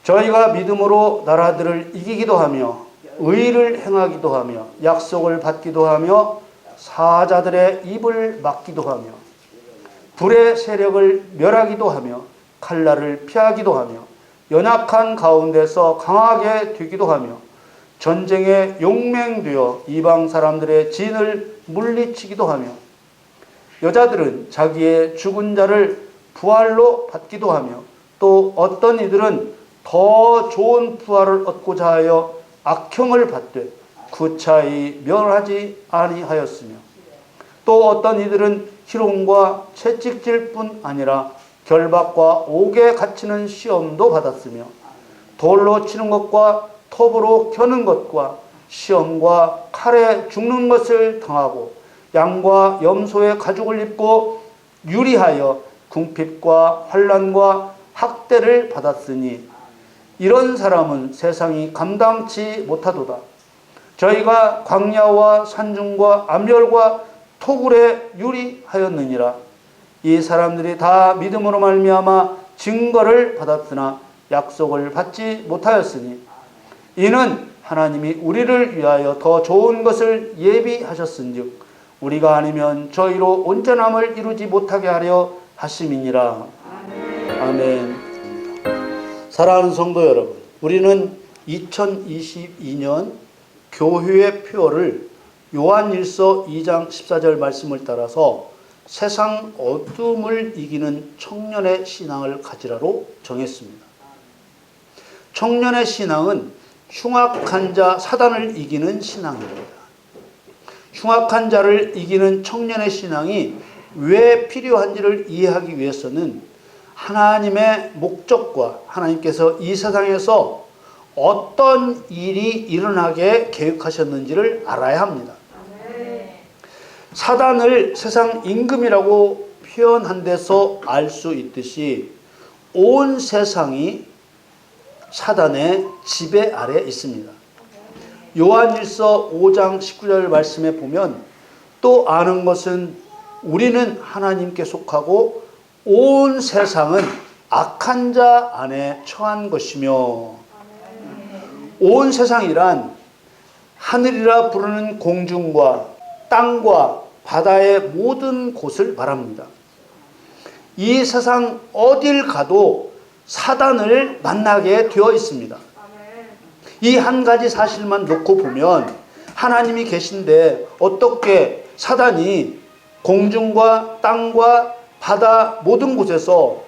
저희가 믿음으로 나라들을 이기기도 하며 의를 행하기도 하며 약속을 받기도 하며 사자들의 입을 막기도 하며 불의 세력을 멸하기도 하며 칼날을 피하기도 하며 연약한 가운데서 강하게 되기도 하며 전쟁에 용맹되어 이방 사람들의 진을 물리치기도 하며 여자들은 자기의 죽은 자를 부활로 받기도 하며 또 어떤 이들은 더 좋은 부활을 얻고자 하여 악형을 받되 구차히 멸하지 아니하였으며 또 어떤 이들은 희롱과 채찍질 뿐 아니라 결박과 옥에 갇히는 시험도 받았으며 돌로 치는 것과 톱으로 겨는 것과 시험과 칼에 죽는 것을 당하고 양과 염소의 가죽을 입고 유리하여 궁핍과 환난과 학대를 받았으니 이런 사람은 세상이 감당치 못하도다. 저희가 광야와 산중과 암열과 토굴에 유리하였느니라. 이 사람들이 다 믿음으로 말미암아 증거를 받았으나 약속을 받지 못하였으니 이는 하나님이 우리를 위하여 더 좋은 것을 예비하셨은즉 우리가 아니면 저희로 온전함을 이루지 못하게 하려 하심이니라. 아멘. 사랑하는 성도 여러분, 우리는 2022년 교회의 표어를 요한일서 2장 14절 말씀을 따라서 세상 어둠을 이기는 청년의 신앙을 가지라로 정했습니다. 청년의 신앙은 흉악한 자 사단을 이기는 신앙입니다. 흉악한 자를 이기는 청년의 신앙이 왜 필요한지를 이해하기 위해서는 하나님의 목적과 하나님께서 이 세상에서 어떤 일이 일어나게 계획하셨는지를 알아야 합니다. 사단을 세상 임금이라고 표현한 데서 알 수 있듯이 온 세상이 사단의 지배 아래 있습니다. 요한일서 5장 19절 말씀에 보면 또 아는 것은 우리는 하나님께 속하고 온 세상은 악한 자 안에 처한 것이며, 온 세상이란 하늘이라 부르는 공중과 땅과 바다의 모든 곳을 말합니다. 이 세상 어딜 가도 사단을 만나게 되어 있습니다. 이 한 가지 사실만 놓고 보면 하나님이 계신데 어떻게 사단이 공중과 땅과 바다 모든 곳에서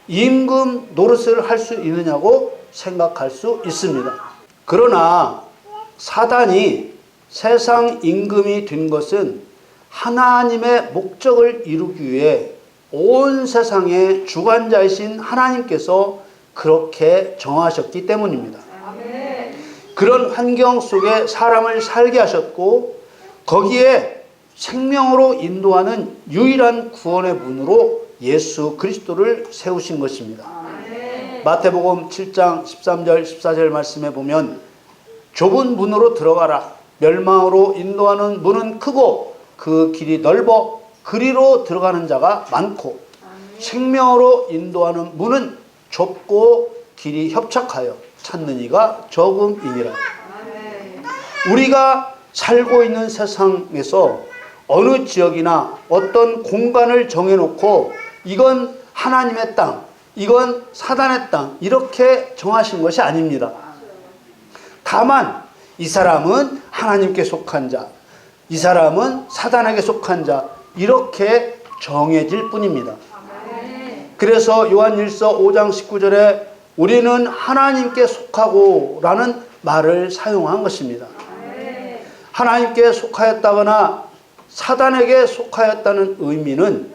임금 노릇을 할 수 있느냐고 생각할 수 있습니다. 그러나 사단이 세상 임금이 된 것은 하나님의 목적을 이루기 위해 온 세상의 주관자이신 하나님께서 그렇게 정하셨기 때문입니다. 그런 환경 속에 사람을 살게 하셨고 거기에 생명으로 인도하는 유일한 구원의 문으로 예수 그리스도를 세우신 것입니다. 마태복음 7장 13절 14절 말씀에 보면 좁은 문으로 들어가라. 멸망으로 인도하는 문은 크고 그 길이 넓어 그리로 들어가는 자가 많고 생명으로 인도하는 문은 좁고 길이 협착하여 찾는 이가 적음이니라. 우리가 살고 있는 세상에서 어느 지역이나 어떤 공간을 정해놓고 이건 하나님의 땅, 이건 사단의 땅 이렇게 정하신 것이 아닙니다. 다만 이 사람은 하나님께 속한 자, 이 사람은 사단에게 속한 자 이렇게 정해질 뿐입니다. 그래서 요한일서 5장 19절에 우리는 하나님께 속하고 라는 말을 사용한 것입니다. 하나님께 속하였다거나 사단에게 속하였다는 의미는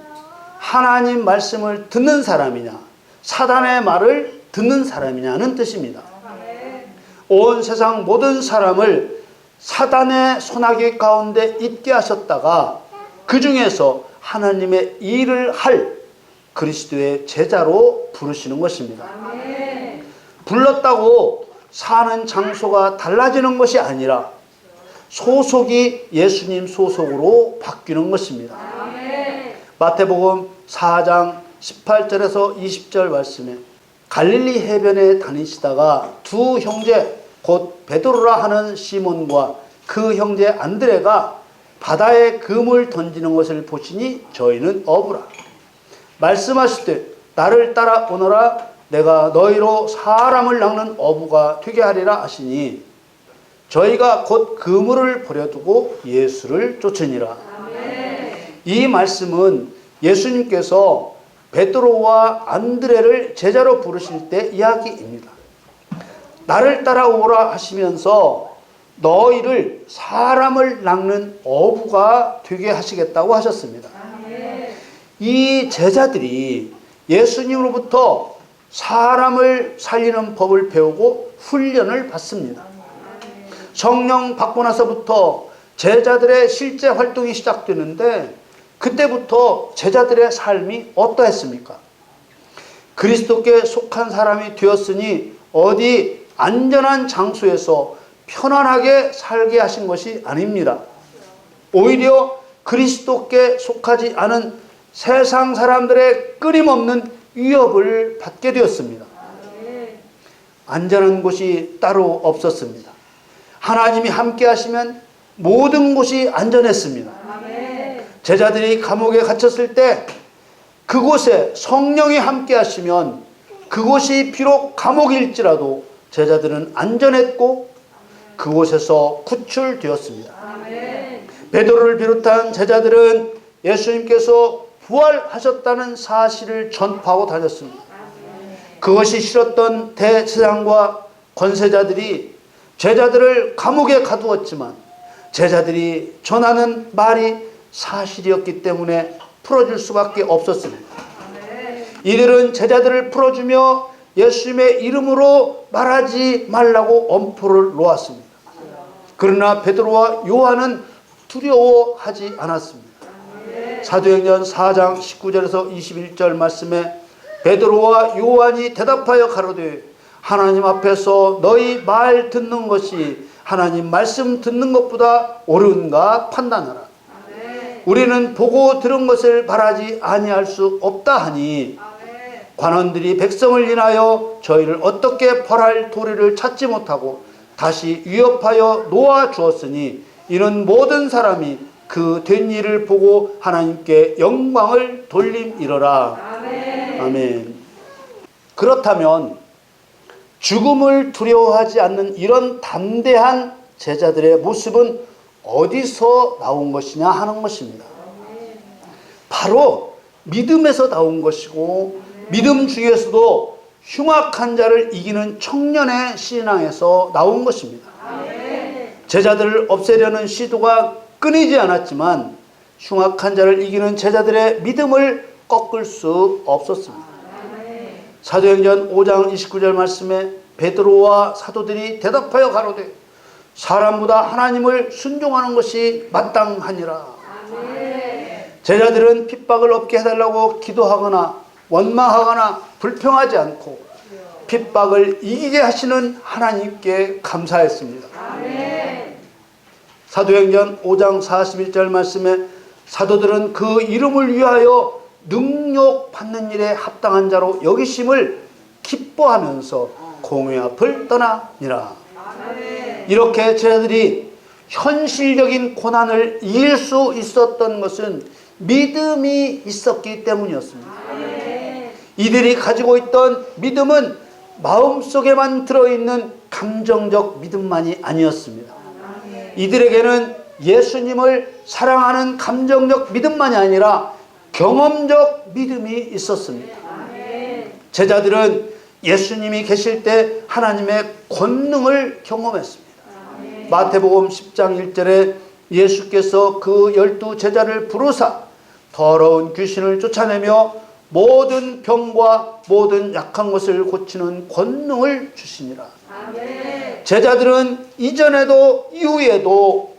하나님 말씀을 듣는 사람이냐 사단의 말을 듣는 사람이냐는 뜻입니다. 온 세상 모든 사람을 사단의 소나기 가운데 있게 하셨다가 그 중에서 하나님의 일을 할 그리스도의 제자로 부르시는 것입니다. 불렀다고 사는 장소가 달라지는 것이 아니라 소속이 예수님 소속으로 바뀌는 것입니다. 마태복음 4장 18절에서 20절 말씀에 갈릴리 해변에 다니시다가 두 형제 곧 베드로라 하는 시몬과 그 형제 안드레가 바다에 금을 던지는 것을 보시니 저희는 어부라. 말씀하시되 나를 따라오너라. 내가 너희로 사람을 낚는 어부가 되게 하리라 하시니 저희가 곧 그물을 버려두고 예수를 쫓으니라. 아멘. 이 말씀은 예수님께서 베드로와 안드레를 제자로 부르실 때 이야기입니다. 나를 따라오라 하시면서 너희를 사람을 낚는 어부가 되게 하시겠다고 하셨습니다. 아멘. 이 제자들이 예수님으로부터 사람을 살리는 법을 배우고 훈련을 받습니다. 성령 받고 나서부터 제자들의 실제 활동이 시작되는데 그때부터 제자들의 삶이 어떠했습니까? 그리스도께 속한 사람이 되었으니 어디 안전한 장소에서 편안하게 살게 하신 것이 아닙니다. 오히려 그리스도께 속하지 않은 세상 사람들의 끊임없는 위협을 받게 되었습니다. 안전한 곳이 따로 없었습니다. 하나님이 함께 하시면 모든 곳이 안전했습니다. 제자들이 감옥에 갇혔을 때 그곳에 성령이 함께 하시면 그곳이 비록 감옥일지라도 제자들은 안전했고 그곳에서 구출되었습니다. 베드로를 비롯한 제자들은 예수님께서 부활하셨다는 사실을 전파하고 다녔습니다. 그것이 싫었던 대제사장과 권세자들이 제자들을 감옥에 가두었지만 제자들이 전하는 말이 사실이었기 때문에 풀어줄 수밖에 없었습니다. 이들은 제자들을 풀어주며 예수님의 이름으로 말하지 말라고 엄포를 놓았습니다. 그러나 베드로와 요한은 두려워하지 않았습니다. 사도행전 4장 19절에서 21절 말씀에 베드로와 요한이 대답하여 가로되 하나님 앞에서 너희 말 듣는 것이 하나님 말씀 듣는 것보다 옳은가 판단하라. 우리는 보고 들은 것을 말하지 아니할 수 없다 하니 관원들이 백성을 인하여 저희를 어떻게 벌할 도리를 찾지 못하고 다시 위협하여 놓아 주었으니 이는 모든 사람이 그 된 일을 보고 하나님께 영광을 돌림이러라. 아멘. 아멘. 그렇다면 죽음을 두려워하지 않는 이런 담대한 제자들의 모습은 어디서 나온 것이냐 하는 것입니다. 바로 믿음에서 나온 것이고 믿음 중에서도 흉악한 자를 이기는 청년의 신앙에서 나온 것입니다. 제자들을 없애려는 시도가 끊이지 않았지만 흉악한 자를 이기는 제자들의 믿음을 꺾을 수 없었습니다. 사도행전 5장 29절 말씀에 베드로와 사도들이 대답하여 가로되 사람보다 하나님을 순종하는 것이 마땅하니라. 제자들은 핍박을 없게 해달라고 기도하거나 원망하거나 불평하지 않고 핍박을 이기게 하시는 하나님께 감사했습니다. 사도행전 5장 41절 말씀에 사도들은 그 이름을 위하여 능욕받는 일에 합당한 자로 여기심을 기뻐하면서 공회 앞을 떠나니라. 이렇게 제자들이 현실적인 고난을 이길 수 있었던 것은 믿음이 있었기 때문이었습니다. 이들이 가지고 있던 믿음은 마음속에만 들어있는 감정적 믿음만이 아니었습니다. 이들에게는 예수님을 사랑하는 감정적 믿음만이 아니라 경험적 믿음이 있었습니다. 제자들은 예수님이 계실 때 하나님의 권능을 경험했습니다. 마태복음 10장 1절에 예수께서 그 12 제자를 부르사 더러운 귀신을 쫓아내며 모든 병과 모든 약한 것을 고치는 권능을 주시니라. 제자들은 이전에도 이후에도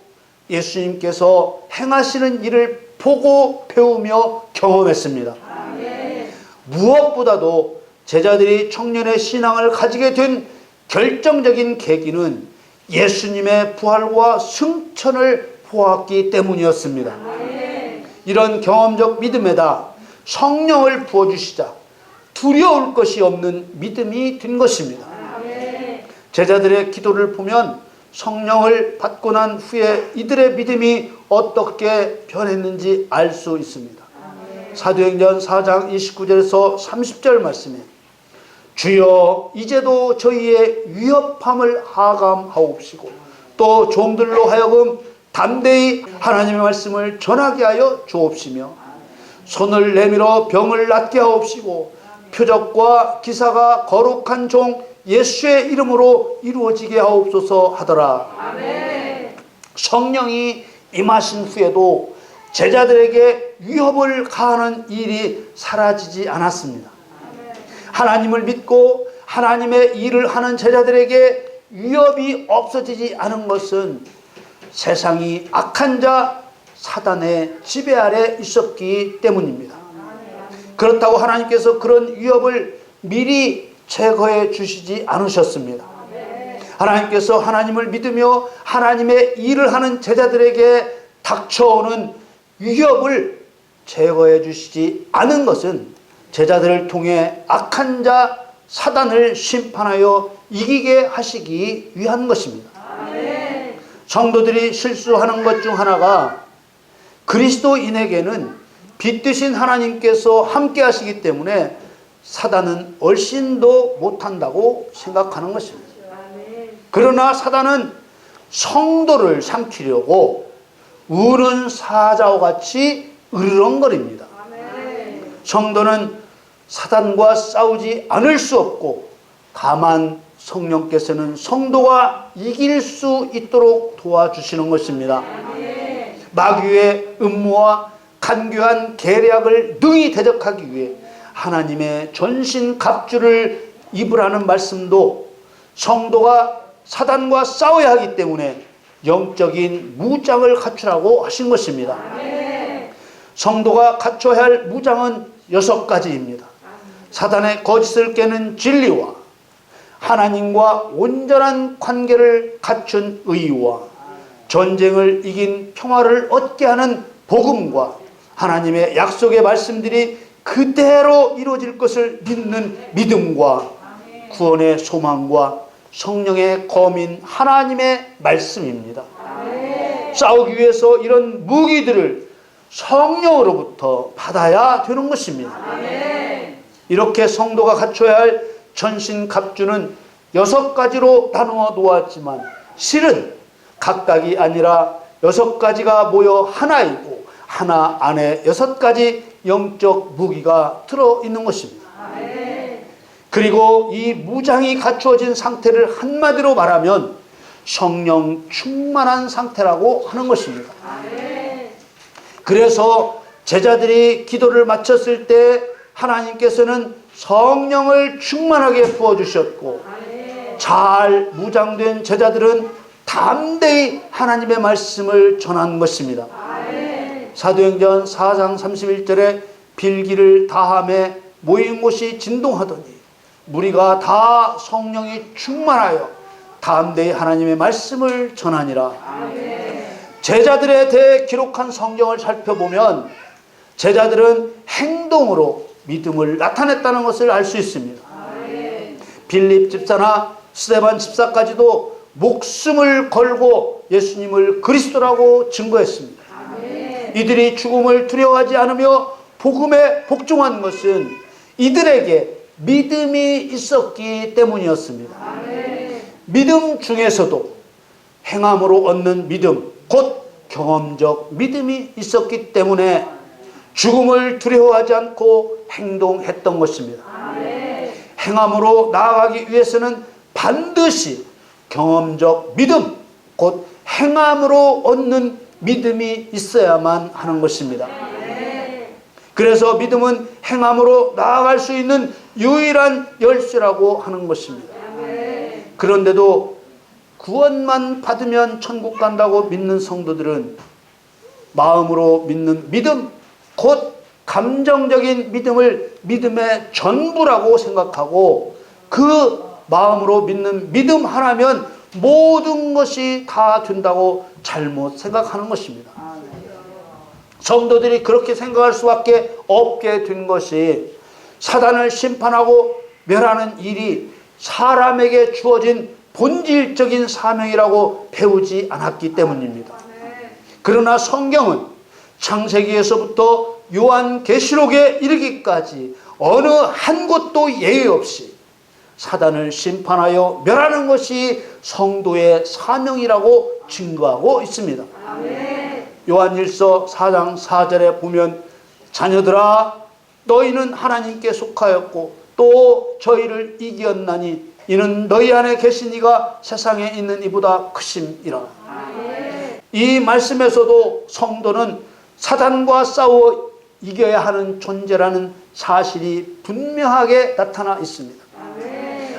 예수님께서 행하시는 일을 보고 배우며 경험했습니다. 무엇보다도 제자들이 청년의 신앙을 가지게 된 결정적인 계기는 예수님의 부활과 승천을 보았기 때문이었습니다. 이런 경험적 믿음에다 성령을 부어주시자 두려울 것이 없는 믿음이 된 것입니다. 제자들의 기도를 보면 성령을 받고 난 후에 이들의 믿음이 어떻게 변했는지 알 수 있습니다. 사도행전 4장 29절에서 30절 말씀에 주여 이제도 저희의 위협함을 하감하옵시고 또 종들로 하여금 담대히 하나님의 말씀을 전하게 하여 주옵시며 손을 내밀어 병을 낫게 하옵시고 표적과 기사가 거룩한 종 예수의 이름으로 이루어지게 하옵소서 하더라. 아멘. 성령이 임하신 후에도 제자들에게 위협을 가하는 일이 사라지지 않았습니다. 아멘. 하나님을 믿고 하나님의 일을 하는 제자들에게 위협이 없어지지 않은 것은 세상이 악한 자 사단의 지배 아래 있었기 때문입니다. 그렇다고 하나님께서 그런 위협을 미리 제거해 주시지 않으셨습니다. 하나님께서 하나님을 믿으며 하나님의 일을 하는 제자들에게 닥쳐오는 위협을 제거해 주시지 않은 것은 제자들을 통해 악한 자 사단을 심판하여 이기게 하시기 위한 것입니다. 성도들이 실수하는 것 중 하나가 그리스도인에게는 빛 되신 하나님께서 함께 하시기 때문에 사단은 얼씬도 못한다고 생각하는 것입니다. 그러나 사단은 성도를 삼키려고 우는 사자와 같이 으르렁거립니다. 성도는 사단과 싸우지 않을 수 없고 다만 성령께서는 성도가 이길 수 있도록 도와주시는 것입니다. 마귀의 음모와 간교한 계략을 능히 대적하기 위해 하나님의 전신 갑주를 입으라는 말씀도 성도가 사단과 싸워야 하기 때문에 영적인 무장을 갖추라고 하신 것입니다. 성도가 갖춰야 할 무장은 6가지입니다. 사단의 거짓을 깨는 진리와 하나님과 온전한 관계를 갖춘 의와 전쟁을 이긴 평화를 얻게 하는 복음과 하나님의 약속의 말씀들이 그대로 이루어질 것을 믿는 믿음과 구원의 소망과 성령의 검인 하나님의 말씀입니다. 싸우기 위해서 이런 무기들을 성령으로부터 받아야 되는 것입니다. 이렇게 성도가 갖춰야 할 전신갑주는 6가지로 나누어 놓았지만 실은 각각이 아니라 6가지가 모여 하나이고 하나 안에 6가지 영적 무기가 들어있는 것입니다. 그리고 이 무장이 갖추어진 상태를 한마디로 말하면 성령 충만한 상태라고 하는 것입니다. 그래서 제자들이 기도를 마쳤을 때 하나님께서는 성령을 충만하게 부어주셨고 잘 무장된 제자들은 담대히 하나님의 말씀을 전한 것입니다. 사도행전 4장 31절에 빌기를 다함에 모인 곳이 진동하더니 무리가 다 성령이 충만하여 담대히 하나님의 말씀을 전하니라. 제자들에 대해 기록한 성경을 살펴보면 제자들은 행동으로 믿음을 나타냈다는 것을 알 수 있습니다. 빌립 집사나 스데반 집사까지도 목숨을 걸고 예수님을 그리스도라고 증거했습니다. 이들이 죽음을 두려워하지 않으며 복음에 복종한 것은 이들에게 믿음이 있었기 때문이었습니다. 믿음 중에서도 행함으로 얻는 믿음, 곧 경험적 믿음이 있었기 때문에 죽음을 두려워하지 않고 행동했던 것입니다. 행함으로 나아가기 위해서는 반드시 경험적 믿음, 곧 행함으로 얻는 믿음이 있어야만 하는 것입니다. 그래서 믿음은 행함으로 나아갈 수 있는 유일한 열쇠라고 하는 것입니다. 그런데도 구원만 받으면 천국 간다고 믿는 성도들은 마음으로 믿는 믿음, 곧 감정적인 믿음을 믿음의 전부라고 생각하고 그 마음으로 믿는 믿음 하나면 모든 것이 다 된다고 잘못 생각하는 것입니다. 성도들이 그렇게 생각할 수밖에 없게 된 것이 사단을 심판하고 멸하는 일이 사람에게 주어진 본질적인 사명이라고 배우지 않았기 때문입니다. 그러나 성경은 창세기에서부터 요한계시록에 이르기까지 어느 한 곳도 예외 없이 사단을 심판하여 멸하는 것이 성도의 사명이라고 증거하고 있습니다. 요한일서 4장 4절에 보면 자녀들아 너희는 하나님께 속하였고 또 저희를 이기었나니 이는 너희 안에 계신 이가 세상에 있는 이보다 크심이라. 이 말씀에서도 성도는 사단과 싸워 이겨야 하는 존재라는 사실이 분명하게 나타나 있습니다.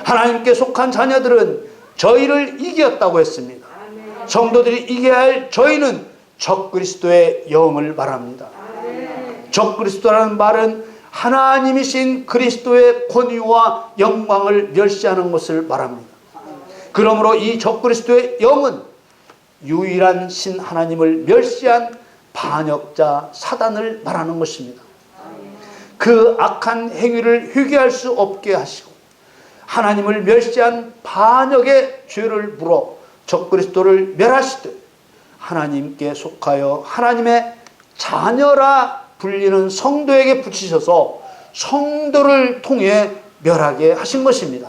하나님께 속한 자녀들은 저희를 이겼다고 했습니다. 성도들이 이겨야 할 저희는 적그리스도의 영을 말합니다. 적그리스도라는 말은 하나님이신 그리스도의 권위와 영광을 멸시하는 것을 말합니다. 그러므로 이 적그리스도의 영은 유일한 신 하나님을 멸시한 반역자 사단을 말하는 것입니다. 그 악한 행위를 회개할 수 없게 하시고 하나님을 멸시한 반역의 죄를 물어 적그리스도를 멸하시듯 하나님께 속하여 하나님의 자녀라 불리는 성도에게 붙이셔서 성도를 통해 멸하게 하신 것입니다.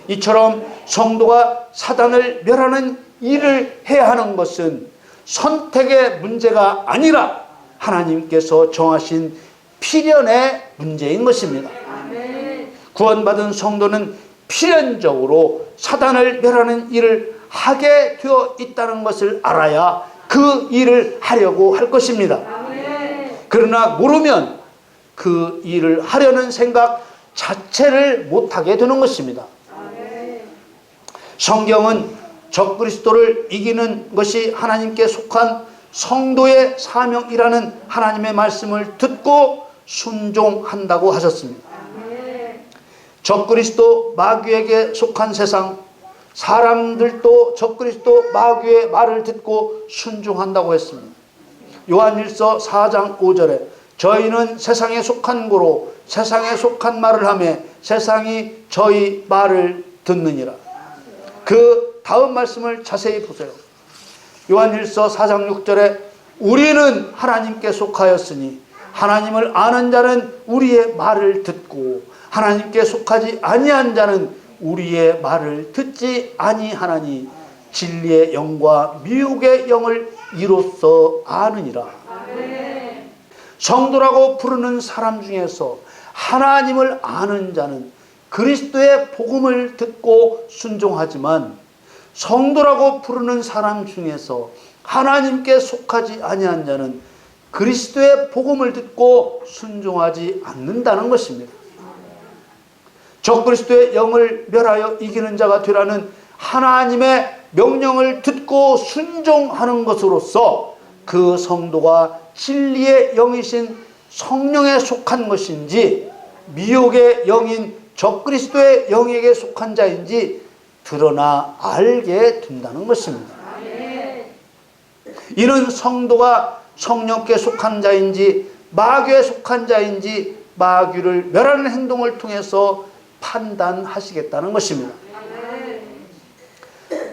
이처럼 성도가 사단을 멸하는 일을 해야 하는 것은 선택의 문제가 아니라 하나님께서 정하신 필연의 문제인 것입니다. 구원받은 성도는 필연적으로 사단을 멸하는 일을 하게 되어 있다는 것을 알아야 그 일을 하려고 할 것입니다. 그러나 모르면 그 일을 하려는 생각 자체를 못하게 되는 것입니다. 성경은 적그리스도를 이기는 것이 하나님께 속한 성도의 사명이라는 하나님의 말씀을 듣고 순종한다고 하셨습니다. 적그리스도 마귀에게 속한 세상, 사람들도 적그리스도 마귀의 말을 듣고 순종한다고 했습니다. 요한일서 4장 5절에 저희는 세상에 속한 고로 세상에 속한 말을 하며 세상이 저희 말을 듣느니라. 그 다음 말씀을 자세히 보세요. 요한일서 4장 6절에 우리는 하나님께 속하였으니 하나님을 아는 자는 우리의 말을 듣고 하나님께 속하지 아니한 자는 우리의 말을 듣지 아니하나니 진리의 영과 미혹의 영을 이로써 아느니라. 성도라고 부르는 사람 중에서 하나님을 아는 자는 그리스도의 복음을 듣고 순종하지만 성도라고 부르는 사람 중에서 하나님께 속하지 아니한 자는 그리스도의 복음을 듣고 순종하지 않는다는 것입니다. 적그리스도의 영을 멸하여 이기는 자가 되라는 하나님의 명령을 듣고 순종하는 것으로서 그 성도가 진리의 영이신 성령에 속한 것인지 미혹의 영인 적그리스도의 영에게 속한 자인지 드러나 알게 된다는 것입니다. 이는 성도가 성령께 속한 자인지 마귀에 속한 자인지 마귀를 멸하는 행동을 통해서 판단하시겠다는 것입니다.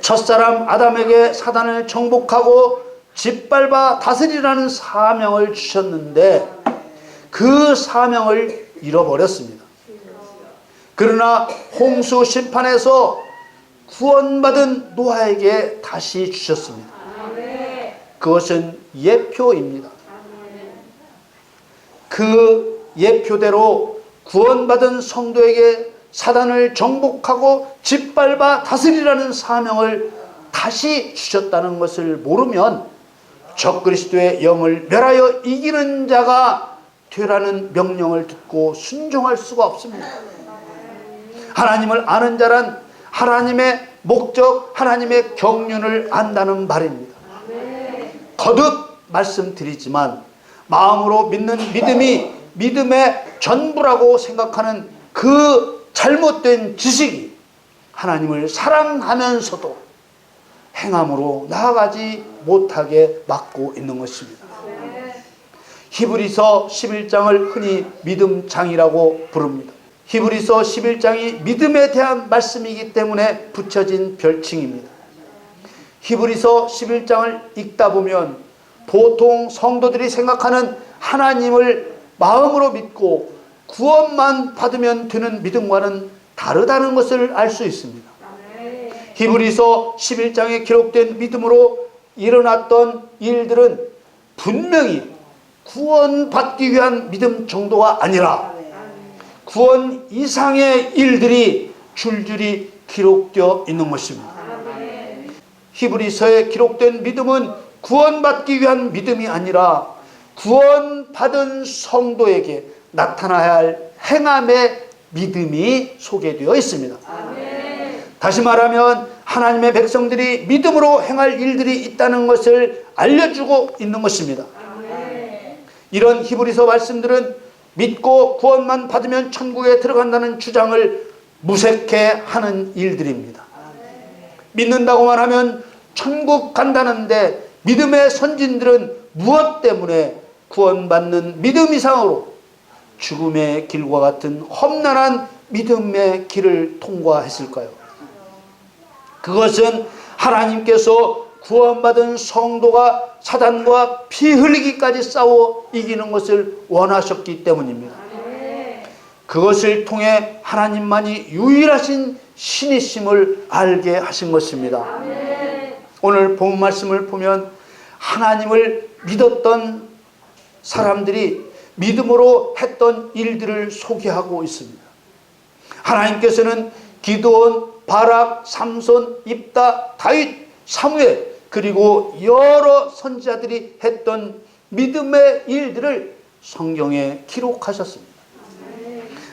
첫사람 아담에게 사단을 정복하고 짓밟아 다스리라는 사명을 주셨는데 그 사명을 잃어버렸습니다. 그러나 홍수 심판에서 구원받은 노아에게 다시 주셨습니다. 그것은 예표입니다. 그 예표대로 구원받은 성도에게 사단을 정복하고 짓밟아 다스리라는 사명을 다시 주셨다는 것을 모르면 적그리스도의 영을 멸하여 이기는 자가 되라는 명령을 듣고 순종할 수가 없습니다. 하나님을 아는 자란 하나님의 목적, 하나님의 경륜을 안다는 말입니다. 거듭 말씀드리지만 마음으로 믿는 믿음이 믿음의 전부라고 생각하는 그 잘못된 지식이 하나님을 사랑하면서도 행함으로 나아가지 못하게 막고 있는 것입니다. 히브리서 11장을 흔히 믿음장이라고 부릅니다. 히브리서 11장이 믿음에 대한 말씀이기 때문에 붙여진 별칭입니다. 히브리서 11장을 읽다 보면 보통 성도들이 생각하는 하나님을 마음으로 믿고 구원만 받으면 되는 믿음과는 다르다는 것을 알 수 있습니다. 히브리서 11장에 기록된 믿음으로 일어났던 일들은 분명히 구원받기 위한 믿음 정도가 아니라 구원 이상의 일들이 줄줄이 기록되어 있는 것입니다. 히브리서에 기록된 믿음은 구원받기 위한 믿음이 아니라 구원받은 성도에게 나타나야 할 행함의 믿음이 소개되어 있습니다. 다시 말하면 하나님의 백성들이 믿음으로 행할 일들이 있다는 것을 알려주고 있는 것입니다. 이런 히브리서 말씀들은 믿고 구원만 받으면 천국에 들어간다는 주장을 무색해 하는 일들입니다. 믿는다고만 하면 천국 간다는데 믿음의 선진들은 무엇 때문에 구원받는 믿음 이상으로 죽음의 길과 같은 험난한 믿음의 길을 통과했을까요? 그것은 하나님께서 구원받은 성도가 사단과 피 흘리기까지 싸워 이기는 것을 원하셨기 때문입니다. 그것을 통해 하나님만이 유일하신 신이심을 알게 하신 것입니다. 오늘 본 말씀을 보면 하나님을 믿었던 사람들이 믿음으로 했던 일들을 소개하고 있습니다. 하나님께서는 기드온, 바락, 삼손, 입다, 다윗, 사무엘 그리고 여러 선지자들이 했던 믿음의 일들을 성경에 기록하셨습니다.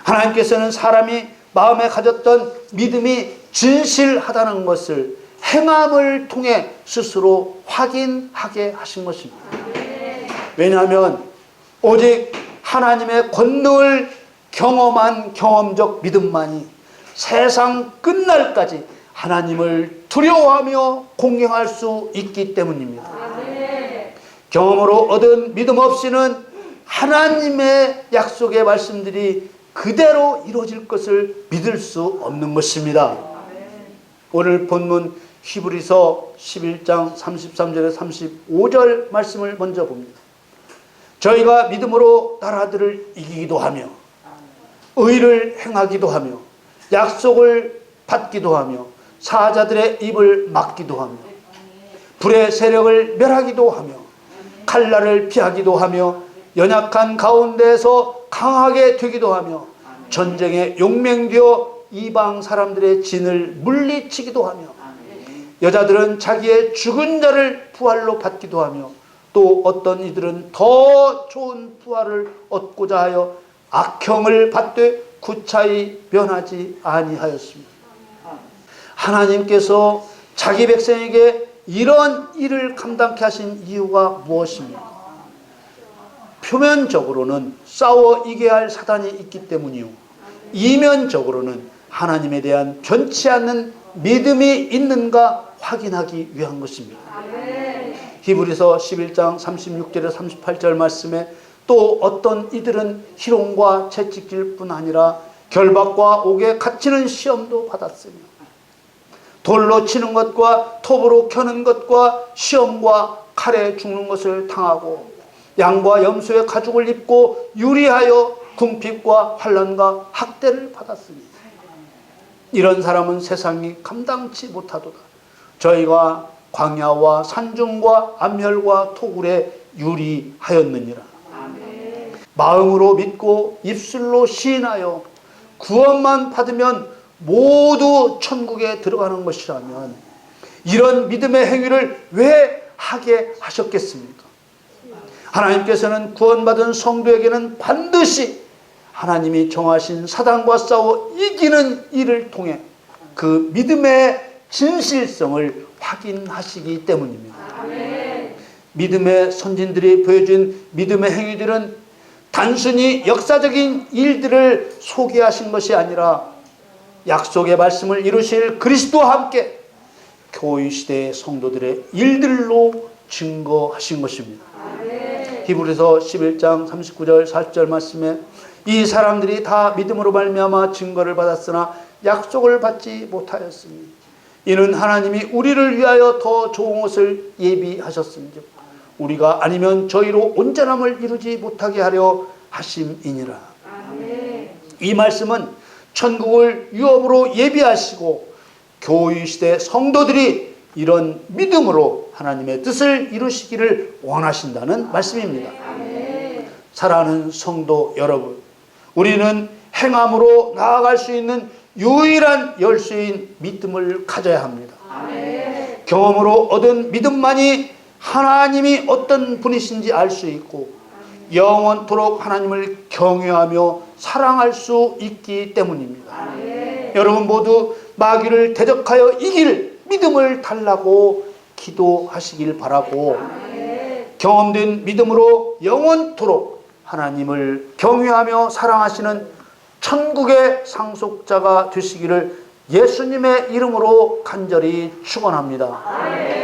하나님께서는 사람이 마음에 가졌던 믿음이 진실하다는 것을 행함을 통해 스스로 확인하게 하신 것입니다. 왜냐하면 오직 하나님의 권능을 경험한 경험적 믿음만이 세상 끝날까지 하나님을 두려워하며 공경할 수 있기 때문입니다. 경험으로 얻은 믿음 없이는 하나님의 약속의 말씀들이 그대로 이루어질 것을 믿을 수 없는 것입니다. 오늘 본문 히브리서 11장 33절에 35절 말씀을 먼저 봅니다. 저희가 믿음으로 나라들을 이기기도 하며 의를 행하기도 하며 약속을 받기도 하며 사자들의 입을 막기도 하며 불의 세력을 멸하기도 하며 칼날을 피하기도 하며 연약한 가운데에서 강하게 되기도 하며 전쟁에 용맹되어 이방 사람들의 진을 물리치기도 하며 여자들은 자기의 죽은 자를 부활로 받기도 하며 또 어떤 이들은 더 좋은 부활을 얻고자 하여 악형을 받되 구차히 변하지 아니하였습니다. 하나님께서 자기 백성에게 이런 일을 감당케 하신 이유가 무엇입니까? 표면적으로는 싸워 이겨야 할 사단이 있기 때문이요, 이면적으로는 하나님에 대한 변치 않는 믿음이 있는가 확인하기 위한 것입니다. 히브리서 11장 36절에 38절 말씀에 또 어떤 이들은 희롱과 채찍질 뿐 아니라 결박과 옥에 갇히는 시험도 받았으며 돌로 치는 것과 톱으로 켜는 것과 시험과 칼에 죽는 것을 당하고 양과 염소의 가죽을 입고 유리하여 궁핍과 환난과 학대를 받았으니 이런 사람은 세상이 감당치 못하도다. 저희가 광야와 산중과 암혈과 토굴에 유리하였느니라. 마음으로 믿고 입술로 시인하여 구원만 받으면 모두 천국에 들어가는 것이라면 이런 믿음의 행위를 왜 하게 하셨겠습니까? 하나님께서는 구원받은 성도에게는 반드시 하나님이 정하신 사단과 싸워 이기는 일을 통해 그 믿음의 진실성을 확인하시기 때문입니다. 믿음의 선진들이 보여준 믿음의 행위들은 단순히 역사적인 일들을 소개하신 것이 아니라 약속의 말씀을 이루실 그리스도와 함께 교회 시대의 성도들의 일들로 증거하신 것입니다. 히브리서 11장 39절 40절 말씀에 이 사람들이 다 믿음으로 말미암아 증거를 받았으나 약속을 받지 못하였으니 이는 하나님이 우리를 위하여 더 좋은 것을 예비하셨음즉 우리가 아니면 저희로 온전함을 이루지 못하게 하려 하심이니라. 이 말씀은 천국을 유업으로 예비하시고 교회 시대 성도들이 이런 믿음으로 하나님의 뜻을 이루시기를 원하신다는 말씀입니다. 사랑하는 성도 여러분, 우리는 행함으로 나아갈 수 있는 유일한 열쇠인 믿음을 가져야 합니다. 경험으로 얻은 믿음만이 하나님이 어떤 분이신지 알 수 있고 영원토록 하나님을 경외하며 사랑할 수 있기 때문입니다. 여러분 모두 마귀를 대적하여 이길 믿음을 달라고 기도하시길 바라고 경험된 믿음으로 영원토록 하나님을 경외하며 사랑하시는 천국의 상속자가 되시기를 예수님의 이름으로 간절히 축원합니다.